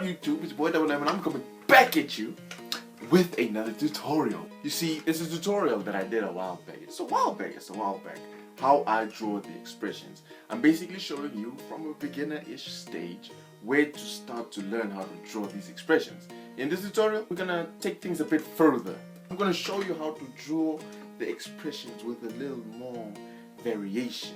YouTube? It's your boy Double M, and I'm coming back at you with another tutorial. You see, it's a tutorial that I did a while back. It's a while back. How I draw the expressions. I'm basically showing you from a beginner-ish stage where to start to learn how to draw these expressions. In this tutorial, we're gonna take things a bit further. I'm gonna show you how to draw the expressions with a little more variation.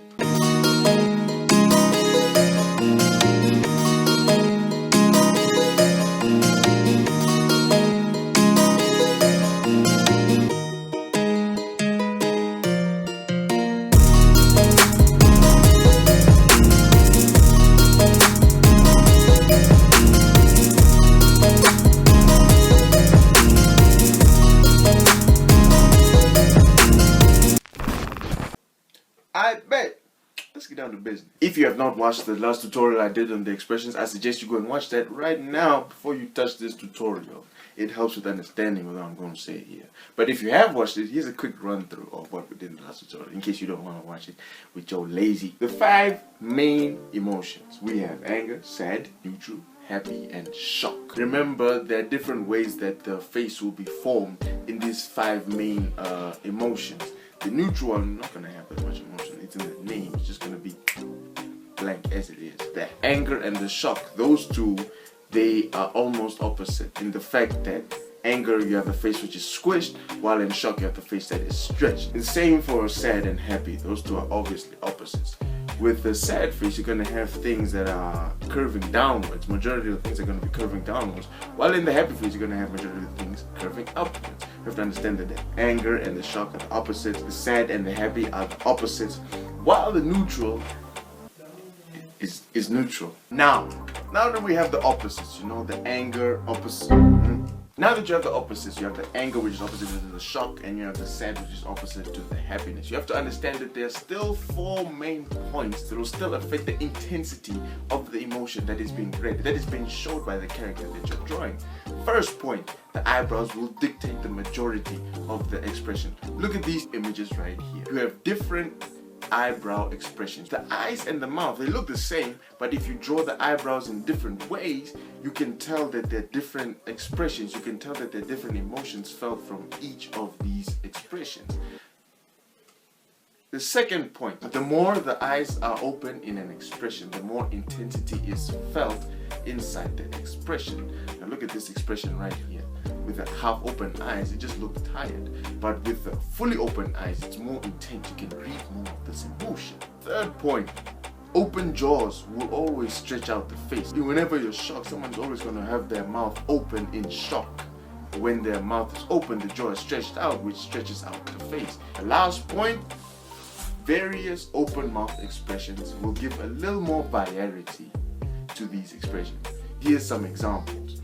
I bet. Let's get down to business. If you have not watched the last tutorial I did on the expressions, I suggest you go and watch that right now before you touch this tutorial. It helps with understanding what I'm going to say here. But if you have watched it, here's a quick run through of what we did in the last tutorial, in case you don't want to watch it with your lazy. The 5 main emotions. We have anger, sad, neutral, happy, and shock. Remember, there are different ways that the face will be formed in these 5 main emotions. The neutral one, not going to have that much emotion. It's in the name. It's just going to be blank as it is. The anger and the shock, those two, they are almost opposite in the fact that anger, you have the face which is squished, while in shock, you have the face that is stretched. The same for sad and happy. Those two are obviously opposites. With the sad face, you're going to have things that are curving downwards. Majority of the things are going to be curving downwards. While in the happy face, you're going to have majority of the things curving upwards. You have to understand that the anger and the shock are the opposites. The sad and the happy are the opposites. While the neutral is neutral. Now that we have the opposites, you know, the anger opposite. Now that you have the opposites, you have the anger which is opposite to the shock, and you have the sad which is opposite to the happiness. You have to understand that there are still 4 main points that will still affect the intensity of the emotion that is being read, that is being showed by the character that you're drawing. First point, the eyebrows will dictate the majority of the expression. Look at these images right here. You have different eyebrow expressions. The eyes and the mouth, they look the same, but if you draw the eyebrows in different ways, you can tell that they're different expressions. You can tell that they're different emotions felt from each of these expressions. The second point, the more the eyes are open in an expression, the more intensity is felt inside the expression. Now look at this expression right here. With the half open eyes, it just looks tired. But with the fully open eyes, it's more intense. You can read more of this emotion. Third point, open jaws will always stretch out the face. Whenever you're shocked, someone's always going to have their mouth open in shock. When their mouth is open, the jaw is stretched out, which stretches out the face. The last point, various open mouth expressions will give a little more variety to these expressions. Here's some examples.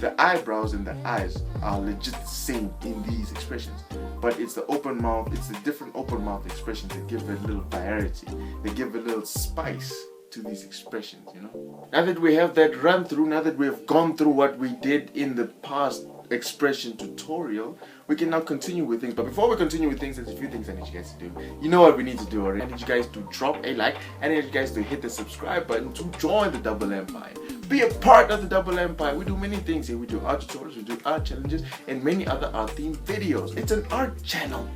The eyebrows and the eyes are legit the same in these expressions, but it's the open mouth, it's the different open mouth expressions that give a little variety. They give a little spice to these expressions, you know. Now that we have that run through, now that we have gone through what we did in the past expression tutorial, we can now continue with things. But before we continue with things, there's a few things I need you guys to do. You know what we need to do already. I need you guys to drop a like. I need you guys to hit the subscribe button to join the Double Empire. Be a part of the Double Empire. We do many things here. We do art tutorials, we do art challenges, and many other art themed videos. It's an art channel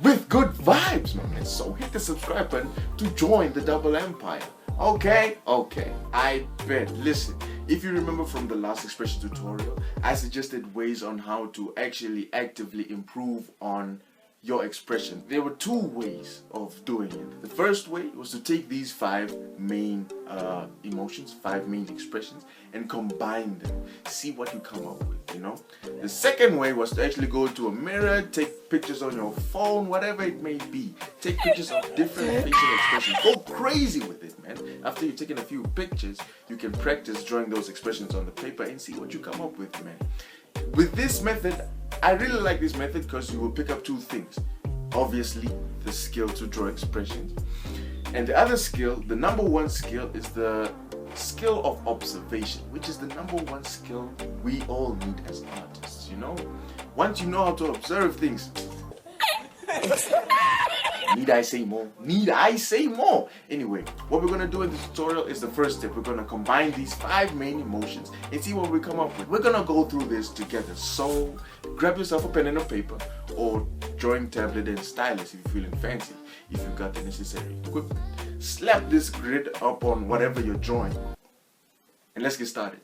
with good vibes, my man. So hit the subscribe button to join the Double Empire. Okay, I bet. Listen, if you remember from the last expression tutorial, I suggested ways on how to actually actively improve on your expression. There were 2 ways of doing it. The first way was to take these 5 main emotions, 5 main expressions, and combine them. See what you come up with, you know. The second way was to actually go to a mirror, take pictures on your phone, whatever it may be. Take pictures of different facial expressions. Go crazy with it, man. After you've taken a few pictures, you can practice drawing those expressions on the paper and see what you come up with, man. With this method, I really like this method because you will pick up 2 things. Obviously, the skill to draw expressions. And the other skill, the number 1 skill, is the skill of observation, which is the number 1 skill we all need as artists, you know? Once you know how to observe things, Need I say more? Need I say more? Anyway, what we're gonna do in this tutorial is the first step. We're gonna combine these 5 main emotions and see what we come up with. We're gonna go through this together. So grab yourself a pen and a paper or drawing tablet and stylus if you're feeling fancy, if you've got the necessary equipment. Slap this grid up on whatever you're drawing and let's get started.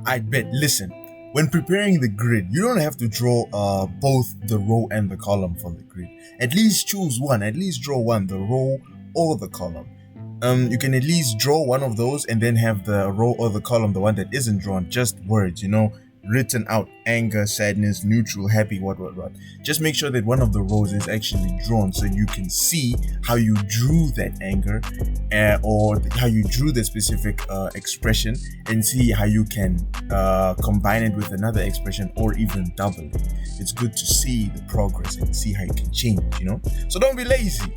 I bet. Listen, when preparing the grid, you don't have to draw both the row and the column for the grid. At least choose one. At least draw one, the row or the column. You can at least draw one of those and then have the row or the column, the one that isn't drawn, just words, written out: anger, sadness, neutral, happy, what. Just make sure that one of the rows is actually drawn so you can see how you drew that anger or how you drew the specific expression, and see how you can combine it with another expression or even double it. It's good to see the progress and see how you can change, So don't be lazy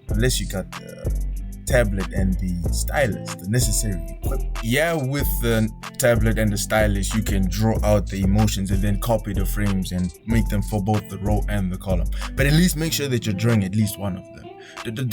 unless you got the tablet and the stylus, the necessary equipment. Yeah, with the tablet and the stylus, you can draw out the emotions and then copy the frames and make them for both the row and the column. But at least make sure that you're drawing at least one of them.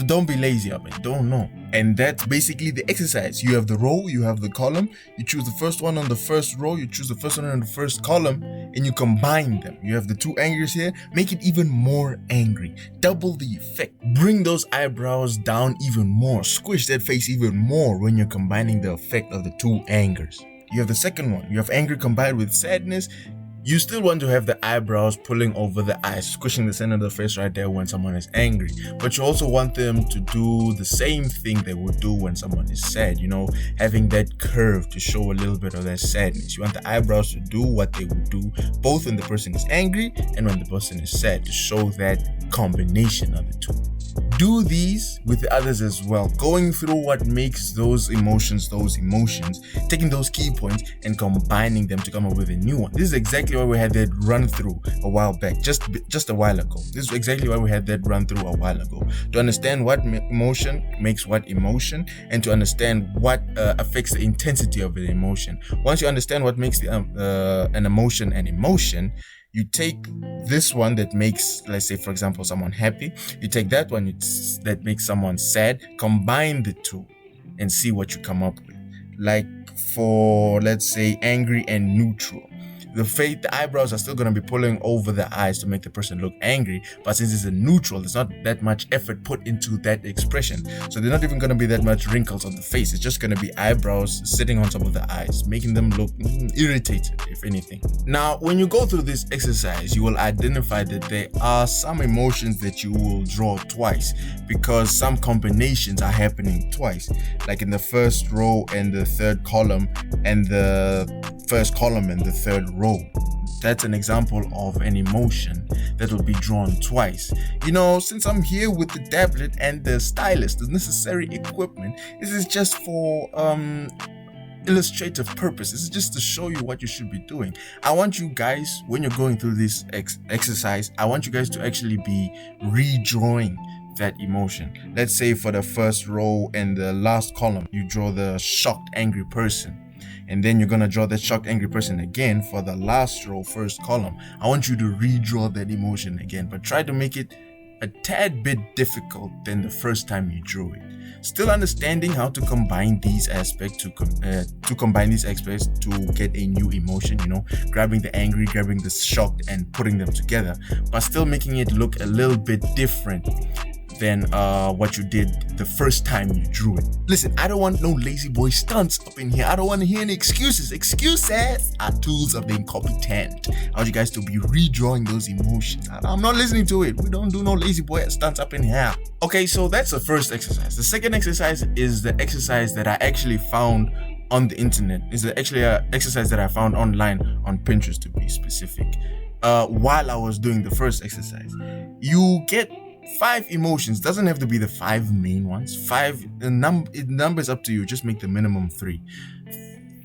Don't be lazy of it. Don't know. And that's basically the exercise. You have the row, you have the column. You choose the first one on the first row, you choose the first one on the first column, and you combine them. You have the 2 angers here. Make it even more angry. Double the effect. Bring those eyebrows down even more. Squish that face even more when you're combining the effect of the 2 angers. You have the second one. You have anger combined with sadness. You still want to have the eyebrows pulling over the eyes, squishing the center of the face right there when someone is angry. But you also want them to do the same thing they would do when someone is sad, having that curve to show a little bit of that sadness. You want the eyebrows to do what they would do both when the person is angry and when the person is sad, to show that combination of the 2. Do these with the others as well, going through what makes those emotions, taking those key points and combining them to come up with a new one. This is exactly why we had that run through a while back, just a while ago. This is exactly why we had that run through a while ago, to understand what emotion makes what emotion, and to understand what affects the intensity of the emotion. Once you understand what makes an emotion an emotion, you take this one that makes, let's say, for example, someone happy. You take that one that makes someone sad, combine the 2 and see what you come up with. Like for, let's say, angry and neutral. The eyebrows are still going to be pulling over the eyes to make the person look angry, but since it's a neutral, there's not that much effort put into that expression, so there's not even going to be that much wrinkles on the face. It's just going to be eyebrows sitting on top of the eyes, making them look irritated, if anything. Now, when you go through this exercise, you will identify that there are some emotions that you will draw twice, because some combinations are happening twice, like in the first row and the third column, and the first column and the third row. That's an example of an emotion that will be drawn twice. Since I'm here with the tablet and the stylus, the necessary equipment, this is just for illustrative purpose. This is just to show you what you should be doing. I want you guys, when you're going through this exercise, I want you guys to actually be redrawing that emotion. Let's say for the first row and the last column, you draw the shocked, angry person. And then you're going to draw that shocked, angry person again for the last row, first column. I want you to redraw that emotion again, but try to make it a tad bit difficult than the first time you drew it. Still understanding how to combine these aspects to combine these aspects to get a new emotion, grabbing the angry, grabbing the shocked and putting them together, but still making it look a little bit different than what you did the first time you drew it. Listen, I don't want no lazy boy stunts up in here. I don't want to hear any excuses. Excuses are tools of the incompetent. I want you guys to be redrawing those emotions. I'm not listening to it. We don't do no lazy boy stunts up in here. Okay, so that's the first exercise. The second exercise is the exercise that I actually found on the internet. It's actually an exercise that I found online on Pinterest, to be specific. While I was doing the first exercise, you get 5 emotions. Doesn't have to be the 5 main ones. 5, the number is up to you. Just make the minimum 3.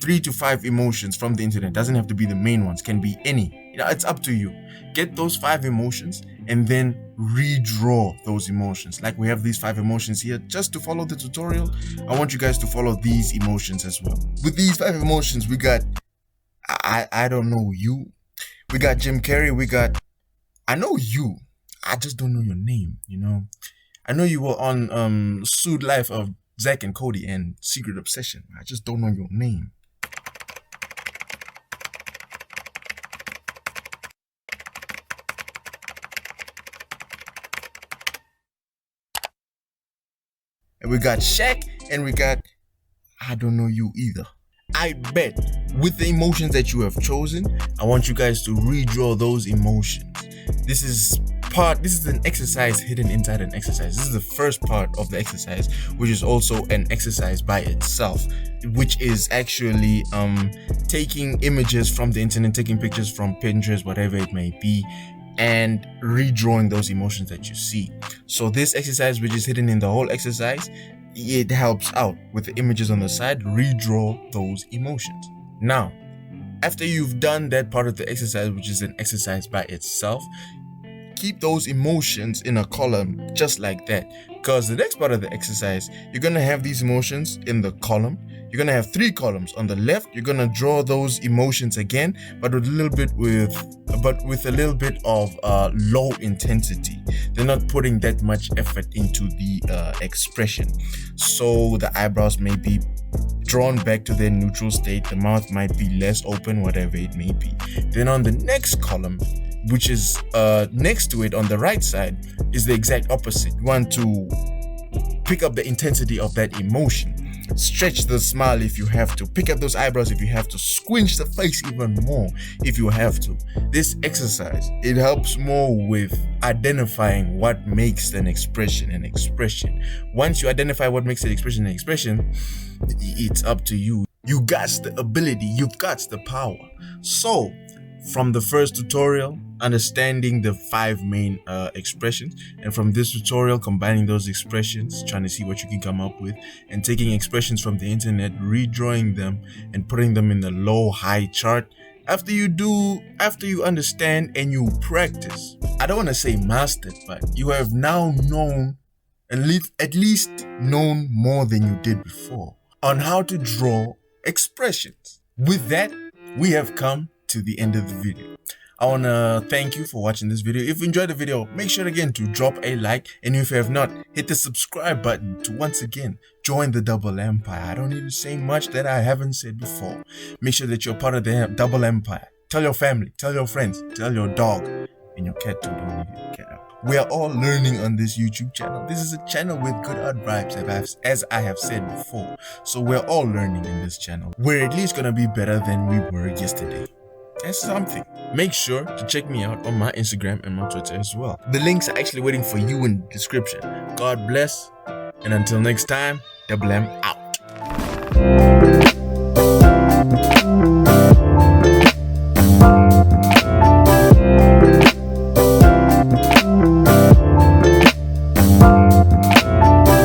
3 to 5 emotions from the internet. Doesn't have to be the main ones. Can be any. It's up to you. Get those 5 emotions and then redraw those emotions. Like we have these 5 emotions here. Just to follow the tutorial, I want you guys to follow these emotions as well. With these 5 emotions, we got I don't know you. We got Jim Carrey. We got I know you. I just don't know your name, you know. I know you were on Sued Life of Zack and Cody and Secret Obsession. I just don't know your name. And we got Shaq, and we got I don't know you either. I bet with the emotions that you have chosen, I want you guys to redraw those emotions. This is an exercise hidden inside an exercise. This is the first part of the exercise, which is also an exercise by itself, which is actually taking images from the internet, taking pictures from Pinterest, whatever it may be, and redrawing those emotions that you see. So this exercise, which is hidden in the whole exercise, it helps out with the images on the side. Redraw those emotions. Now, after you've done that part of the exercise, which is an exercise by itself, keep those emotions in a column just like that, because the next part of the exercise, you're going to have these emotions in the column. You're going to have 3 columns. On the left, you're going to draw those emotions again, but with a little bit of low intensity. They're not putting that much effort into the expression. So the eyebrows may be drawn back to their neutral state. The mouth might be less open, whatever it may be. Then on the next column, which is next to it on the right side, is the exact opposite. You want to pick up the intensity of that emotion. Stretch the smile if you have to. Pick up those eyebrows if you have to. Squinch the face even more if you have to. This exercise, it helps more with identifying what makes an expression an expression. Once you identify what makes an expression an expression, it's up to you. You got the ability, you've got the power. So, from the first tutorial, understanding the 5 main expressions, and from this tutorial, combining those expressions, trying to see what you can come up with, and taking expressions from the internet, redrawing them, and putting them in the low-high chart. After you understand and you practice, I don't want to say mastered, but you have now known, at least known more than you did before, on how to draw expressions. With that, we have come to the end of the video. I want to thank you for watching this video. If you enjoyed the video, make sure again to drop a like, and if you have not, hit the subscribe button to once again join the Double Empire. I don't need to say much that I haven't said before. Make sure that you're part of the Double Empire. Tell your family, tell your friends, tell your dog, and your cat too. Don't leave your cat out. We are all learning on this YouTube channel. This is a channel with good art vibes, as I have said before. So we're all learning in this channel. We're at least gonna be better than we were yesterday. That's something. Make sure to check me out on my Instagram and my Twitter as well. The links are actually waiting for you in the description. God bless, and until next time, Double M out.